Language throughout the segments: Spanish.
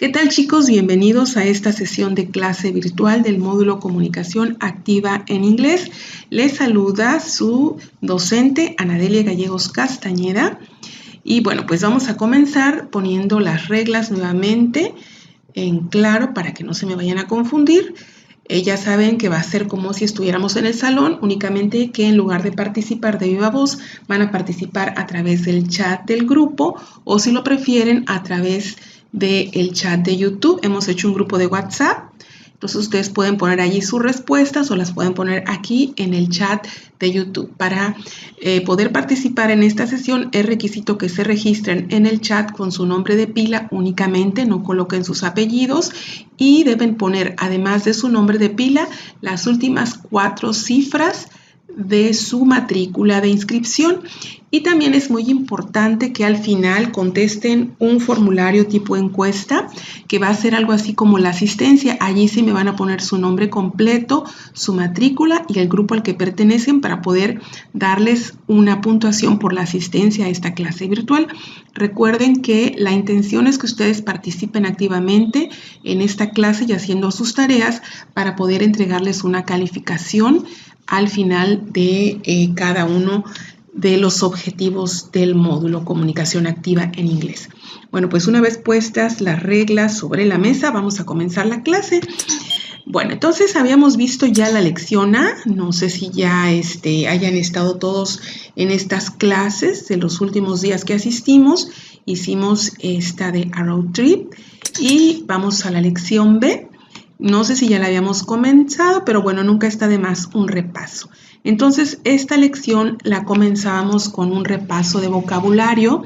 ¿Qué tal, chicos? Bienvenidos a esta sesión de clase virtual del módulo Comunicación Activa en Inglés. Les saluda su docente Anadelia Gallegos Castañeda. Y bueno, pues vamos a comenzar poniendo las reglas nuevamente en claro para que no se me vayan a confundir. Ya saben que va a ser como si estuviéramos en el salón, únicamente que en lugar de participar de viva voz, van a participar a través del chat del grupo o, si lo prefieren, a través del chat de YouTube. Hemos hecho un grupo de WhatsApp, entonces ustedes pueden poner allí sus respuestas o las pueden poner aquí en el chat de YouTube. Para poder participar en esta sesión es requisito que se registren en el chat con su nombre de pila únicamente, no coloquen sus apellidos y deben poner, además de su nombre de pila, las últimas 4 cifras de su matrícula de inscripción. Y también es muy importante que al final contesten un formulario tipo encuesta, que va a ser algo así como la asistencia. Allí sí me van a poner su nombre completo, su matrícula y el grupo al que pertenecen para poder darles una puntuación por la asistencia a esta clase virtual. Recuerden que la intención es que ustedes participen activamente en esta clase y haciendo sus tareas para poder entregarles una calificación al final de cada uno de los objetivos del módulo Comunicación Activa en Inglés. Bueno, pues una vez puestas las reglas sobre la mesa, vamos a comenzar la clase. Bueno, entonces habíamos visto ya la lección A. No sé si ya hayan estado todos en estas clases de los últimos días que asistimos. Hicimos esta de A Road Trip y vamos a la lección B. No sé si ya la habíamos comenzado, pero bueno, nunca está de más un repaso. Entonces, esta lección la comenzábamos con un repaso de vocabulario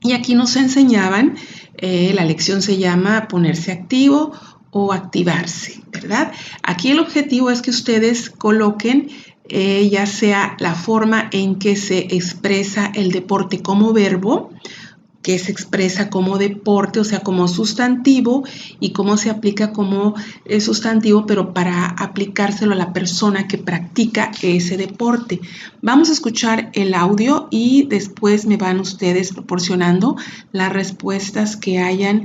y aquí nos enseñaban, la lección se llama ponerse activo o activarse, ¿verdad? Aquí el objetivo es que ustedes coloquen ya sea la forma en que se expresa el deporte como verbo, que se expresa como deporte, o sea, como sustantivo, y cómo se aplica como sustantivo, pero para aplicárselo a la persona que practica ese deporte. Vamos a escuchar el audio y después me van ustedes proporcionando las respuestas que hayan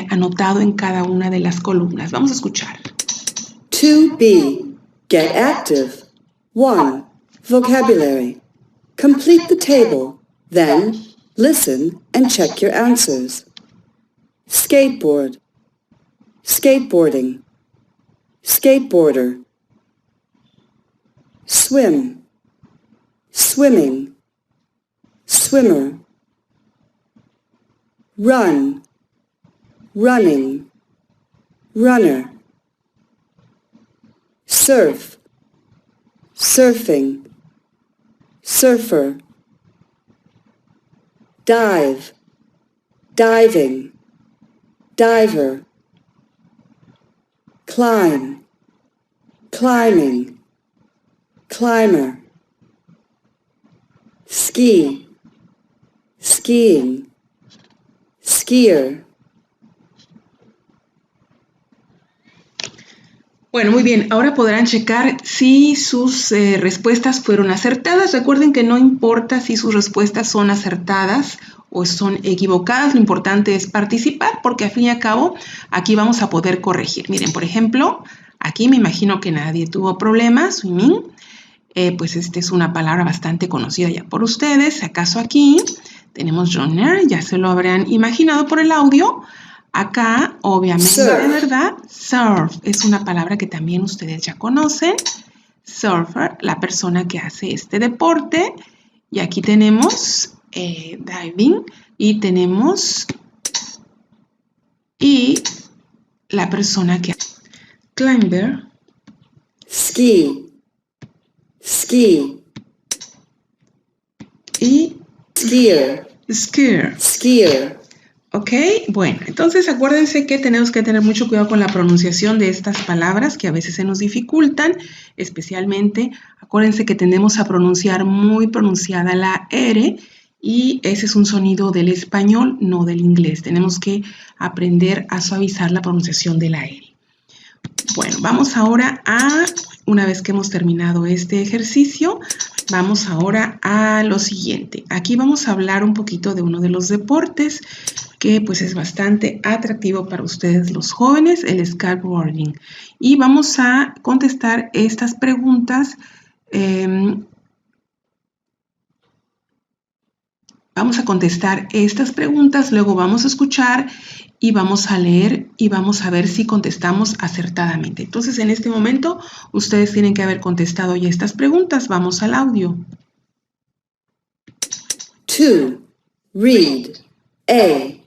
anotado en cada una de las columnas. Vamos a escuchar. 2B. Get active. 1. Vocabulary. Complete the table. Then listen and check your answers. Skateboard, skateboarding, skateboarder. Swim, swimming, swimmer. Run, running, runner. Surf, surfing, surfer. Dive, diving, diver. Climb, climbing, climber. Ski, skiing, skier. Bueno, muy bien. Ahora podrán checar si sus respuestas fueron acertadas. Recuerden que no importa si sus respuestas son acertadas o son equivocadas. Lo importante es participar porque al fin y al cabo aquí vamos a poder corregir. Miren, por ejemplo, aquí me imagino que nadie tuvo problemas. Swimming, pues esta es una palabra bastante conocida ya por ustedes. ¿Acaso aquí tenemos runner? Ya se lo habrán imaginado por el audio. Acá, obviamente, Surf. ¿verdad? Surf es una palabra que también ustedes ya conocen. Surfer, la persona que hace este deporte. Y aquí tenemos diving y tenemos la persona que hace climber. Ski, ski. Y Skier, skier. skier. ¿Ok? Bueno, entonces acuérdense que tenemos que tener mucho cuidado con la pronunciación de estas palabras que a veces se nos dificultan, especialmente acuérdense que tendemos a pronunciar muy pronunciada la R y ese es un sonido del español, no del inglés. Tenemos que aprender a suavizar la pronunciación de la R. Bueno, vamos ahora a, una vez que hemos terminado este ejercicio, Vamos ahora a lo siguiente. Aquí vamos a hablar un poquito de uno de los deportes que pues es bastante atractivo para ustedes los jóvenes, el skateboarding. Y vamos a contestar estas preguntas. Vamos a contestar estas preguntas, luego vamos a escuchar y vamos a leer y vamos a ver si contestamos acertadamente. Entonces, en este momento, ustedes tienen que haber contestado ya estas preguntas. Vamos al audio. 2. Read. A.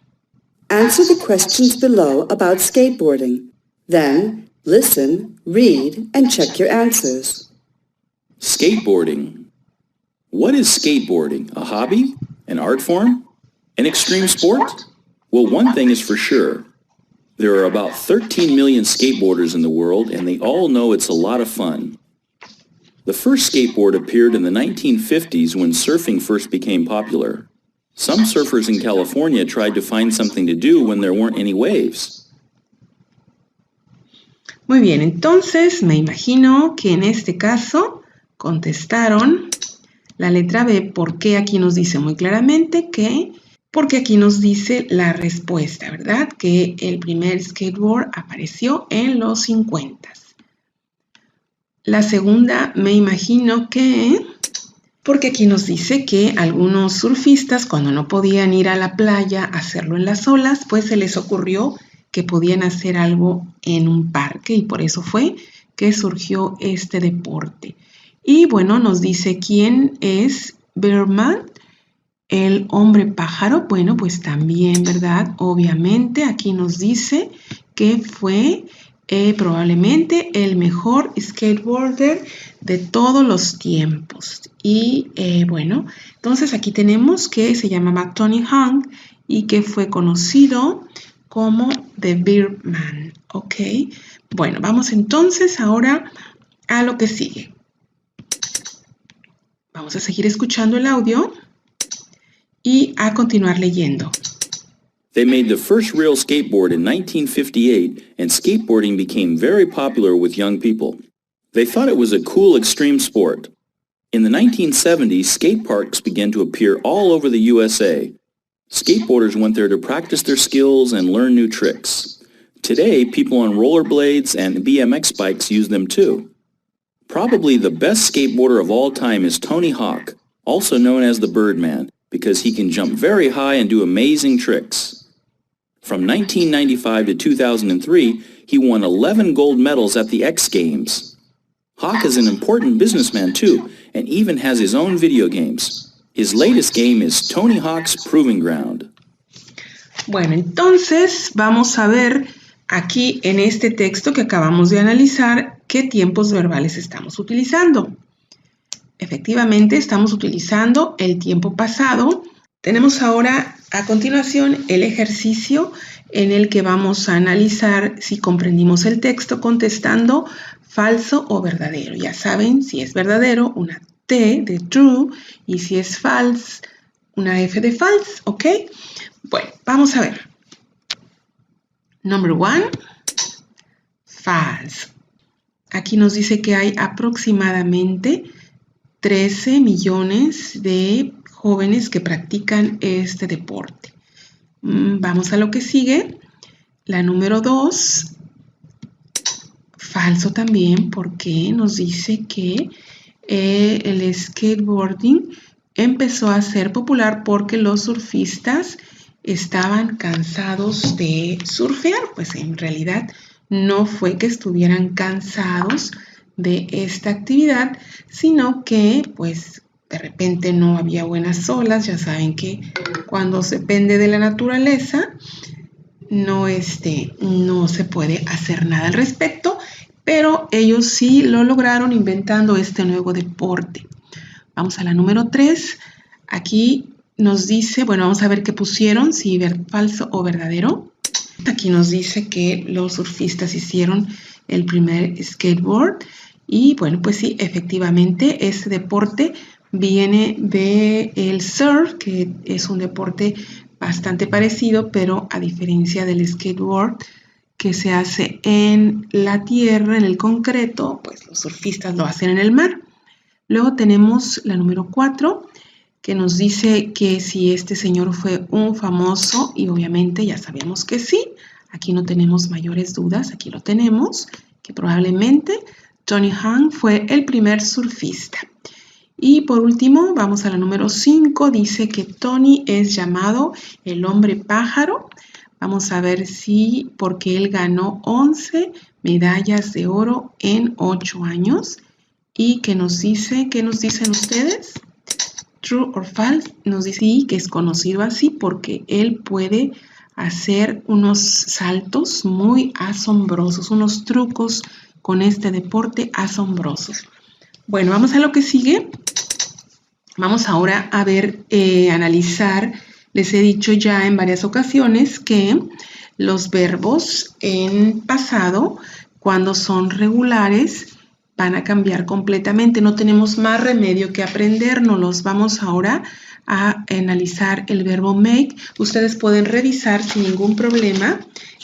Answer the questions below about skateboarding. Then, listen, read, and check your answers. Skateboarding. What is skateboarding? A hobby? An art form? An extreme sport? Well, one thing is for sure. There are about 13 million skateboarders in the world, and they all know it's a lot of fun. The first skateboard appeared in the 1950s when surfing first became popular. Some surfers in California tried to find something to do when there weren't any waves. Muy bien, entonces me imagino que en este caso contestaron la letra B, porque aquí nos dice muy claramente que, porque aquí nos dice la respuesta, ¿verdad? Que el primer skateboard apareció en los 50. La segunda, me imagino que, porque aquí nos dice que algunos surfistas cuando no podían ir a la playa a hacerlo en las olas, pues se les ocurrió que podían hacer algo en un parque y por eso fue que surgió este deporte. Y bueno, nos dice quién es Birdman, el hombre pájaro. Bueno, pues también, ¿verdad? Obviamente aquí nos dice que fue probablemente el mejor skateboarder de todos los tiempos. Y bueno, entonces aquí tenemos que se llamaba Tony Hawk y que fue conocido como The Birdman. ¿Ok? Bueno, vamos entonces ahora a lo que sigue. Vamos a seguir escuchando el audio y a continuar leyendo. They made the first real skateboard in 1958, and skateboarding became very popular with young people. They thought it was a cool extreme sport. In the 1970s, skate parks began to appear all over the USA. Skateboarders went there to practice their skills and learn new tricks. Today, people on rollerblades and BMX bikes use them too. Probably the best skateboarder of all time is Tony Hawk, also known as the Birdman, because he can jump very high and do amazing tricks. From 1995 to 2003, he won 11 gold medals at the X Games. Hawk is an important businessman too, and even has his own video games. His latest game is Tony Hawk's Proving Ground. Bueno, entonces vamos a ver aquí en este texto que acabamos de analizar qué tiempos verbales estamos utilizando. Efectivamente, estamos utilizando el tiempo pasado. Tenemos ahora a continuación el ejercicio en el que vamos a analizar si comprendimos el texto contestando falso o verdadero. Ya saben, si es verdadero, una T de true, y si es false, una F de false, ¿ok? Bueno, vamos a ver. Number 1, false. Aquí nos dice que hay aproximadamente 13 millones de jóvenes que practican este deporte. Vamos a lo que sigue. La número 2, falso también, porque nos dice que el skateboarding empezó a ser popular porque los surfistas estaban cansados de surfear. Pues en realidad no fue que estuvieran cansados de esta actividad, sino que pues de repente no había buenas olas. Ya saben que cuando se depende de la naturaleza no se puede hacer nada al respecto, pero ellos sí lo lograron inventando este nuevo deporte. Vamos a la número 3. Aquí nos dice, bueno, vamos a ver qué pusieron, si falso o verdadero. Aquí nos dice que los surfistas hicieron el primer skateboard y bueno, pues sí, efectivamente este deporte viene del surf, que es un deporte bastante parecido, pero a diferencia del skateboard que se hace en la tierra, en el concreto, pues los surfistas lo hacen en el mar. Luego tenemos la número 4, que nos dice que si este señor fue un famoso, y obviamente ya sabemos que sí. Aquí no tenemos mayores dudas, aquí lo tenemos, que probablemente Tony Hawk fue el primer surfista. Y por último, vamos a la número 5, dice que Tony es llamado el hombre pájaro. Vamos a ver si, porque él ganó 11 medallas de oro en 8 años. ¿Y qué nos dice? ¿Qué nos dicen ustedes? True or false, nos dice sí, que es conocido así porque él puede hacer unos saltos muy asombrosos, unos trucos con este deporte asombrosos. Bueno, vamos a lo que sigue. Vamos ahora a ver, analizar. Les he dicho ya en varias ocasiones que los verbos en pasado, cuando son regulares, van a cambiar completamente. No tenemos más remedio que aprendérnoslos. Vamos ahora a analizar el verbo make. Ustedes pueden revisar sin ningún problema.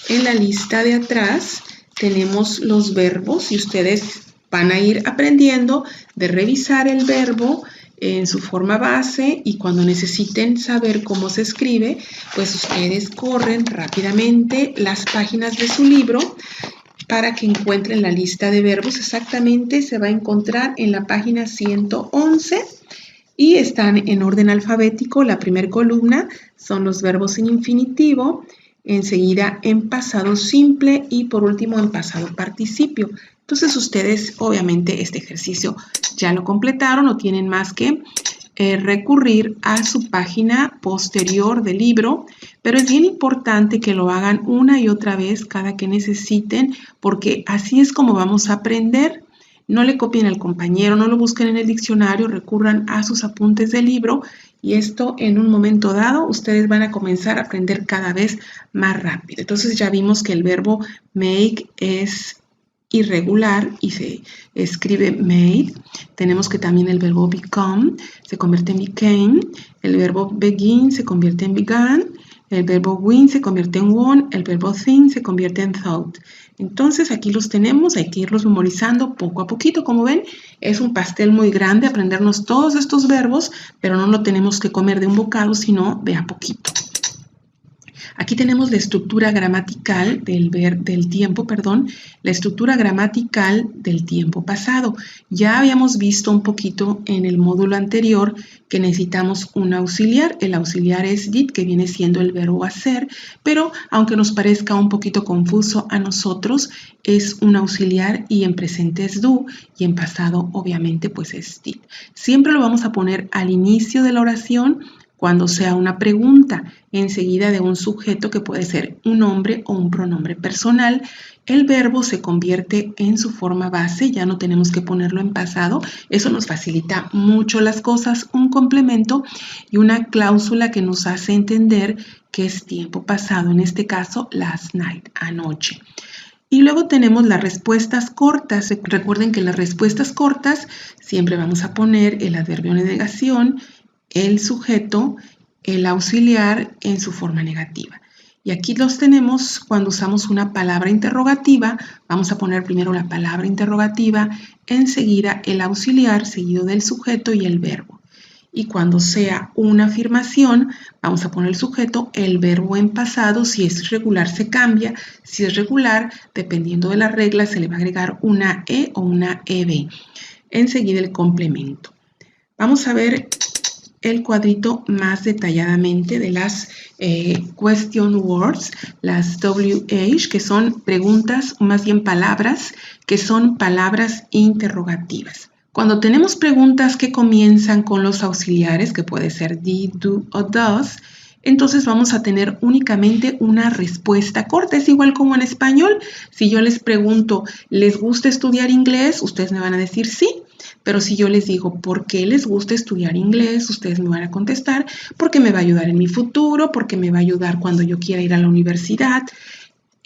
En la lista de atrás tenemos los verbos y ustedes van a ir aprendiendo de revisar el verbo en su forma base, y cuando necesiten saber cómo se escribe, pues ustedes corren rápidamente las páginas de su libro para que encuentren la lista de verbos. Exactamente se va a encontrar en la página 111 y están en orden alfabético. La primera columna son los verbos en infinitivo, enseguida en pasado simple y por último en pasado participio. Entonces ustedes obviamente este ejercicio ya lo completaron, no tienen más que recurrir a su página posterior del libro, pero es bien importante que lo hagan una y otra vez cada que necesiten, porque así es como vamos a aprender. No le copien al compañero, no lo busquen en el diccionario, recurran a sus apuntes del libro y esto en un momento dado ustedes van a comenzar a aprender cada vez más rápido. Entonces ya vimos que el verbo make es irregular y se escribe made. Tenemos que también el verbo become se convierte en became, el verbo begin se convierte en began, el verbo win se convierte en won, el verbo think se convierte en thought. Entonces aquí los tenemos, hay que irlos memorizando poco a poquito. Como ven, es un pastel muy grande aprendernos todos estos verbos, pero no lo tenemos que comer de un bocado, sino de a poquito. Aquí tenemos la estructura gramatical del tiempo pasado. Ya habíamos visto un poquito en el módulo anterior que necesitamos un auxiliar. El auxiliar es did, que viene siendo el verbo hacer, pero aunque nos parezca un poquito confuso a nosotros, es un auxiliar y en presente es do y en pasado obviamente pues es did. Siempre lo vamos a poner al inicio de la oración cuando sea una pregunta, enseguida de un sujeto que puede ser un nombre o un pronombre personal. El verbo se convierte en su forma base, ya no tenemos que ponerlo en pasado. Eso nos facilita mucho las cosas, un complemento y una cláusula que nos hace entender que es tiempo pasado, en este caso last night, anoche. Y luego tenemos las respuestas cortas. Recuerden que en las respuestas cortas siempre vamos a poner el adverbio de negación, el sujeto, el auxiliar en su forma negativa. Y aquí los tenemos cuando usamos una palabra interrogativa. Vamos a poner primero la palabra interrogativa, enseguida el auxiliar seguido del sujeto y el verbo. Y cuando sea una afirmación, vamos a poner el sujeto, el verbo en pasado. Si es regular se cambia, si es regular, dependiendo de la regla, se le va a agregar una E o una EB. Enseguida el complemento. Vamos a ver el cuadrito más detalladamente de las question words, las WH, que son preguntas, o más bien palabras, que son palabras interrogativas. Cuando tenemos preguntas que comienzan con los auxiliares, que puede ser did, do o does, entonces vamos a tener únicamente una respuesta corta. Es igual como en español. Si yo les pregunto, ¿les gusta estudiar inglés? Ustedes me van a decir sí. Pero si yo les digo, ¿por qué les gusta estudiar inglés? Ustedes me van a contestar, porque me va a ayudar en mi futuro, porque me va a ayudar cuando yo quiera ir a la universidad.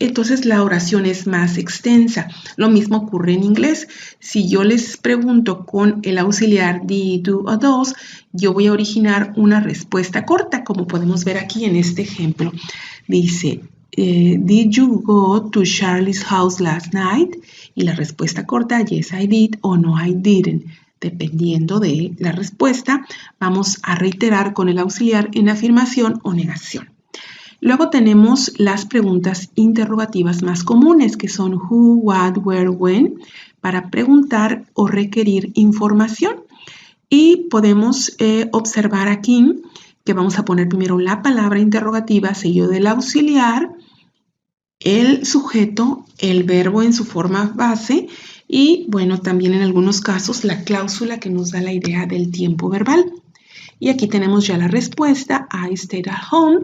Entonces la oración es más extensa. Lo mismo ocurre en inglés. Si yo les pregunto con el auxiliar did, do o does, yo voy a originar una respuesta corta, como podemos ver aquí en este ejemplo. Dice, did you go to Charlie's house last night? Y la respuesta corta, yes I did o no I didn't. Dependiendo de la respuesta, vamos a reiterar con el auxiliar en afirmación o negación. Luego tenemos las preguntas interrogativas más comunes, que son who, what, where, when, para preguntar o requerir información. Y podemos observar aquí que vamos a poner primero la palabra interrogativa, seguido del auxiliar, el sujeto, el verbo en su forma base y, bueno, también en algunos casos la cláusula que nos da la idea del tiempo verbal. Y aquí tenemos ya la respuesta, I stayed at home.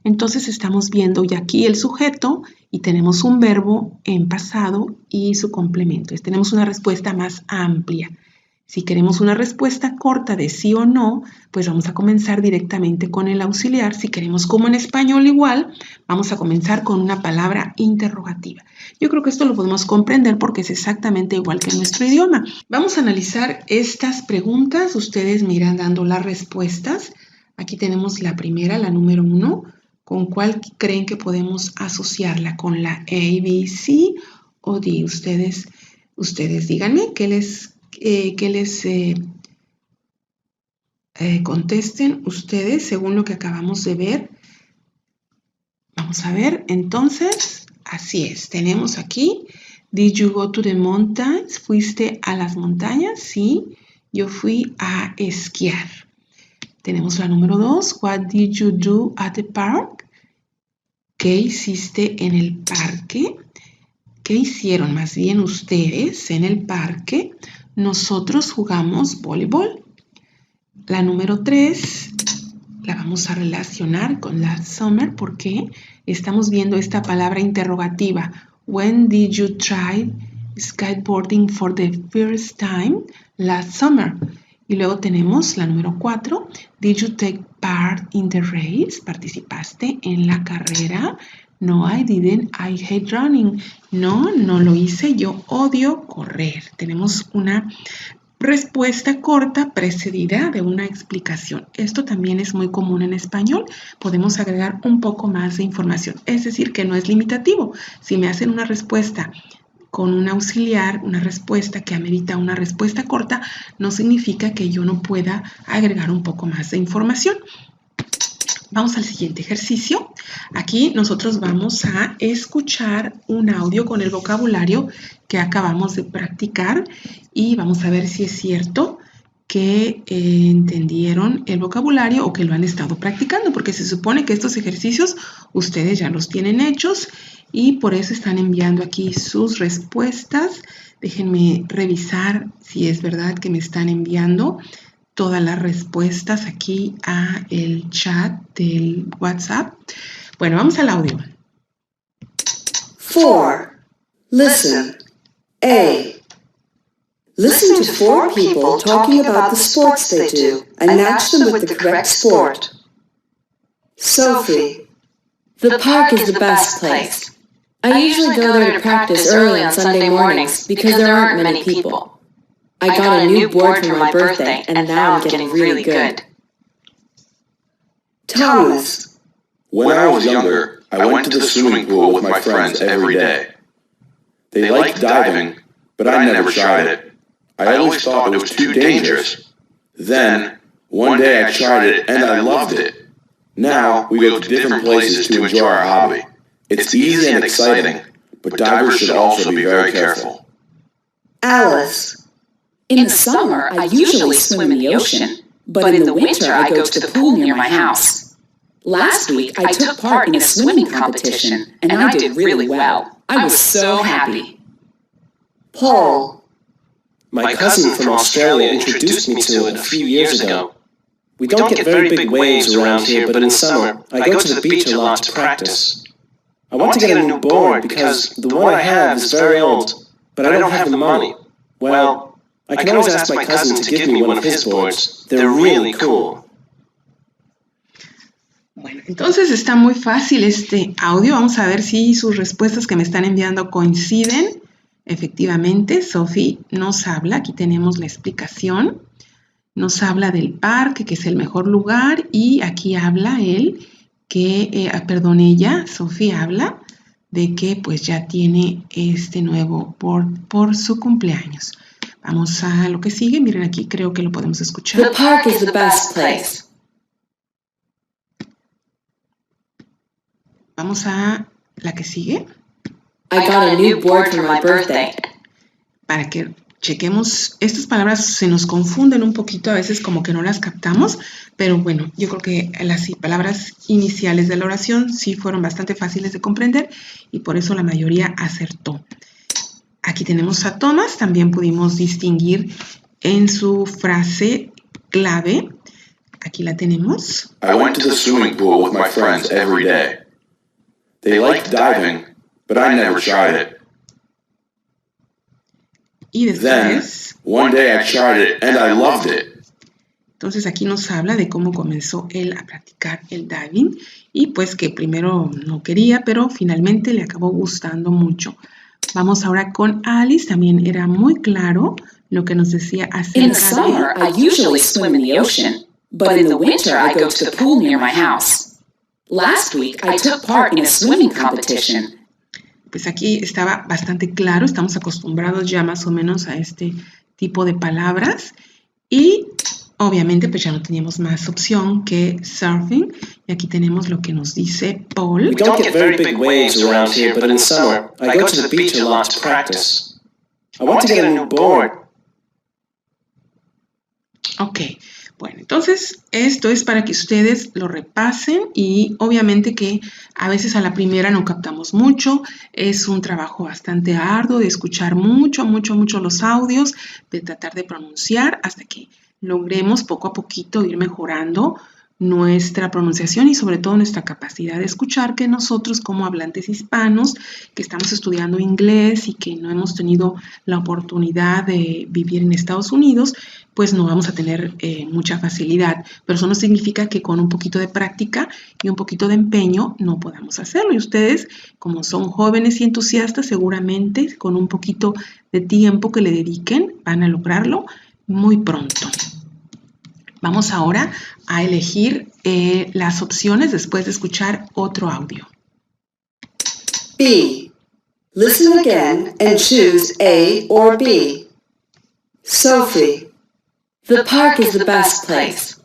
Entonces estamos viendo ya aquí el sujeto y tenemos un verbo en pasado y su complemento. Tenemos una respuesta más amplia. Si queremos una respuesta corta de sí o no, pues vamos a comenzar directamente con el auxiliar. Si queremos, como en español igual, vamos a comenzar con una palabra interrogativa. Yo creo que esto lo podemos comprender porque es exactamente igual que en nuestro idioma. Vamos a analizar estas preguntas. Ustedes me irán dando las respuestas. Aquí tenemos la primera, la número 1. ¿Con cuál creen que podemos asociarla? ¿Con la A, B, C o D? Ustedes díganme qué les contesten ustedes según lo que acabamos de ver. Vamos a ver, entonces, así es. Tenemos aquí, did you go to the mountains? ¿Fuiste a las montañas? Sí, yo fui a esquiar. Tenemos la número 2, what did you do at the park? ¿Qué hiciste en el parque? ¿Qué hicieron más bien ustedes en el parque? Nosotros jugamos voleibol. La número 3 la vamos a relacionar con last summer porque estamos viendo esta palabra interrogativa. When did you try skateboarding for the first time? Last summer. Y luego tenemos la número 4. Did you take part in the race? ¿Participaste en la carrera? No, I didn't. I hate running. No, no lo hice. Yo odio correr. Tenemos una respuesta corta precedida de una explicación. Esto también es muy común en español. Podemos agregar un poco más de información. Es decir, que no es limitativo. Si me hacen una respuesta con un auxiliar, una respuesta que amerita una respuesta corta, no significa que yo no pueda agregar un poco más de información. Vamos al siguiente ejercicio. Aquí nosotros vamos a escuchar un audio con el vocabulario que acabamos de practicar y vamos a ver si es cierto que entendieron el vocabulario o que lo han estado practicando, porque se supone que estos ejercicios ustedes ya los tienen hechos y por eso están enviando aquí sus respuestas. Déjenme revisar si es verdad que me están enviando todas las respuestas aquí a el chat del WhatsApp. Bueno, vamos al audio. 4. Listen. A. Listen to 4 people talking about the sports they do and match them with the correct sport. Sophie. The park is the best place. I usually go there to practice early on Sunday mornings because there aren't many people. I got a new board for my birthday and now I'm getting really good. Thomas. When I was younger, I went to the swimming pool with my friends every day. They liked diving, but I never tried it. I always thought it was too dangerous. Then, one day I tried it and I loved it. Now, we go to different places to enjoy our hobby. It's easy and exciting, but divers should also be very careful. Alice. In the summer, I usually swim in the ocean, but in the winter I go to the pool near my house. Last week, I took part in a swimming competition, and I did really well. I was so happy. Paul. My cousin from Australia introduced me to it a few years ago. We don't get very big waves around here, but in summer, I go to the beach a lot to practice. I want to get a new board because the one I have is very old, but I don't have the money. Well, I can always ask my cousin to give me one of his boards. They're really cool. Bueno, entonces está muy fácil este audio. Vamos a ver si sus respuestas que me están enviando coinciden. Efectivamente, Sophie nos habla, aquí tenemos la explicación, nos habla del parque, que es el mejor lugar, y aquí habla él, ella, Sophie habla de que pues ya tiene este nuevo board por su cumpleaños. Vamos a lo que sigue. Miren aquí, creo que lo podemos escuchar. The park is the best place. Vamos a la que sigue I got a new board for my birthday. para que chequemos. Estas palabras se nos confunden un poquito, a veces como que no las captamos, pero bueno, yo creo que las palabras iniciales de la oración sí fueron bastante fáciles de comprender y por eso la mayoría acertó. Aquí tenemos a Thomas, también pudimos distinguir en su frase clave. Aquí la tenemos. I went to the swimming pool with my friends every day. They liked diving, but I never tried it. Y Then, después, one day I tried it and I loved it. entonces aquí nos habla de cómo comenzó él a practicar el diving y pues que primero no quería, pero finalmente le acabó gustando mucho. Vamos ahora con Alice, también era muy claro lo que nos decía In the acerca summer, I usually swim in the ocean, but in the winter, I go to the pool near my house. Last week, I took part in a swimming competition. Pues aquí estaba bastante claro, estamos acostumbrados ya más o menos a este tipo de palabras y obviamente pues ya no teníamos más opción que surfing y aquí tenemos lo que nos dice Paul. We don't get very big waves around here, but in summer, I go to the beach a lot to practice. I want to get a new board. Ok, bueno, entonces esto es para que ustedes lo repasen y obviamente que a veces a la primera no captamos mucho, es un trabajo bastante arduo de escuchar mucho los audios, de tratar de pronunciar hasta que logremos poco a poquito ir mejorando nuestra pronunciación y sobre todo nuestra capacidad de escuchar, que nosotros como hablantes hispanos que estamos estudiando inglés y que no hemos tenido la oportunidad de vivir en Estados Unidos, pues no vamos a tener mucha facilidad, pero eso no significa que con un poquito de práctica y un poquito de empeño no podamos hacerlo. Y ustedes, como son jóvenes y entusiastas, seguramente con un poquito de tiempo que le dediquen van a lograrlo muy pronto. Vamos ahora a elegir las opciones después de escuchar otro audio. B. Listen again and choose A or B. Sophie. The park is the best place.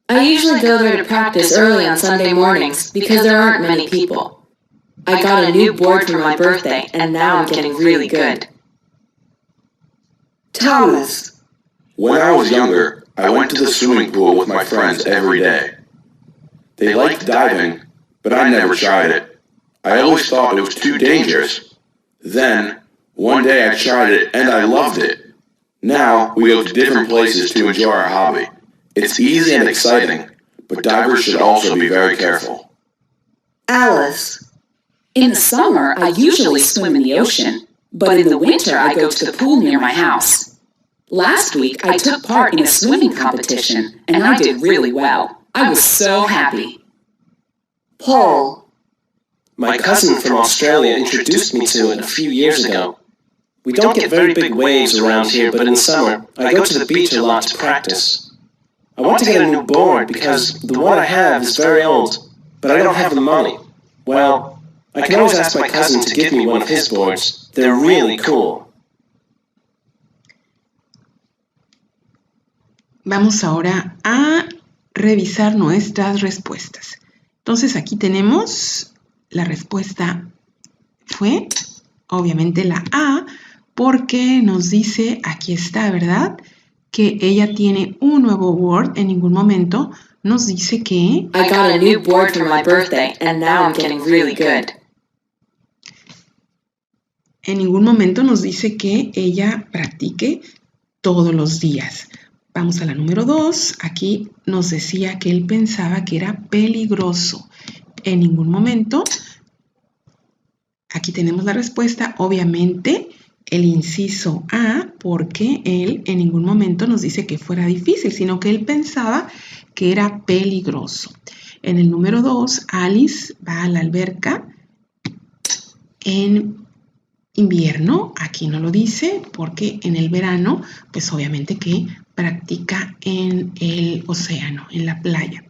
I usually go there to practice early on Sunday mornings because there aren't many people. I got a new board for my birthday, and now I'm getting really good. Thomas. When I was younger, I went to the swimming pool with my friends every day. They liked diving, but I never tried it. I always thought it was too dangerous. Then, one day I tried it and I loved it. Now, we go to different places to enjoy our hobby. It's easy and exciting, but divers should also be very careful. Alice. In the summer, I usually swim in the ocean, but in the winter, I go to the pool near my house. Last week, I took part in a swimming competition, and I did really well. I was so happy. Paul. My cousin from Australia introduced me to it a few years ago. We don't get very big waves around here, but in summer, I go to the beach a lot to practice. I want to get a new board because the one I have is very old, but I don't have the money. Well, I can always ask my cousin to give me one of his boards. They're really cool. Vamos ahora a revisar nuestras respuestas. Entonces aquí tenemos la respuesta fue obviamente la A, porque nos dice, aquí está, ¿verdad? Que ella tiene un nuevo board. En ningún momento nos dice que I got a new board for my birthday, and now I'm getting really good. en ningún momento nos dice que ella practique todos los días. Vamos a la número 2. Aquí nos decía que él pensaba que era peligroso. En ningún momento. Aquí tenemos la respuesta. Obviamente, el inciso A, porque él en ningún momento nos dice que fuera difícil, sino que él pensaba que era peligroso. En el número 2, Alice va a la alberca en invierno. Aquí no lo dice, porque en el verano, pues obviamente que practica en el océano, en la playa.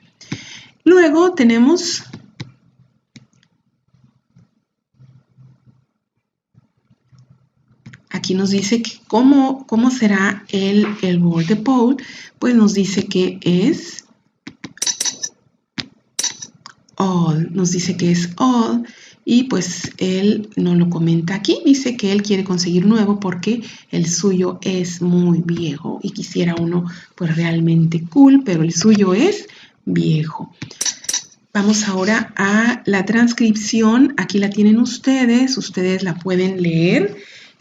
Luego tenemos aquí aquí nos dice que cómo será el word de Paul. Pues nos dice que es all. Nos dice que es all. Y pues él no lo comenta aquí. Dice que él quiere conseguir nuevo porque el suyo es muy viejo. Y quisiera uno pues realmente cool, pero el suyo es viejo. Vamos ahora a la transcripción. Aquí la tienen ustedes. Ustedes la pueden leer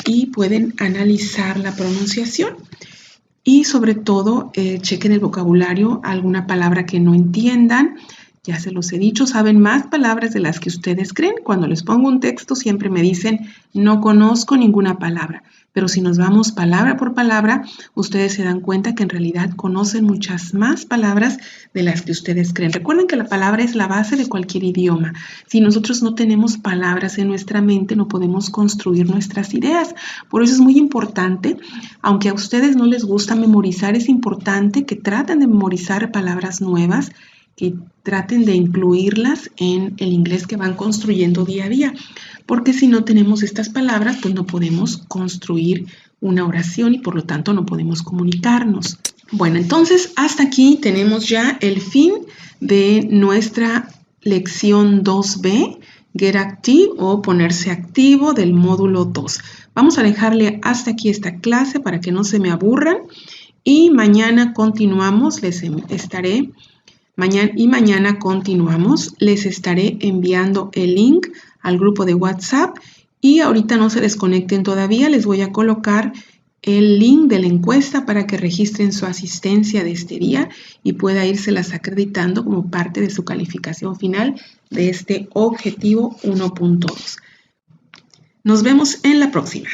y pueden analizar la pronunciación. Y sobre todo, chequen el vocabulario, alguna palabra que no entiendan. Ya se los he dicho, saben más palabras de las que ustedes creen. Cuando les pongo un texto siempre me dicen, no conozco ninguna palabra. Pero si nos vamos palabra por palabra, ustedes se dan cuenta que en realidad conocen muchas más palabras de las que ustedes creen. Recuerden que la palabra es la base de cualquier idioma. Si nosotros no tenemos palabras en nuestra mente, no podemos construir nuestras ideas. Por eso es muy importante, aunque a ustedes no les gusta memorizar, es importante que traten de memorizar palabras nuevas, que traten de incluirlas en el inglés que van construyendo día a día, porque si no tenemos estas palabras, pues no podemos construir una oración y por lo tanto no podemos comunicarnos. Bueno, entonces hasta aquí tenemos ya el fin de nuestra lección 2B, Get Active o ponerse activo del módulo 2. Vamos a dejarle hasta aquí esta clase para que no se me aburran y mañana continuamos, mañana continuamos, les estaré enviando el link al grupo de WhatsApp y ahorita no se desconecten todavía, les voy a colocar el link de la encuesta para que registren su asistencia de este día y pueda írselas acreditando como parte de su calificación final de este objetivo 1.2. Nos vemos en la próxima.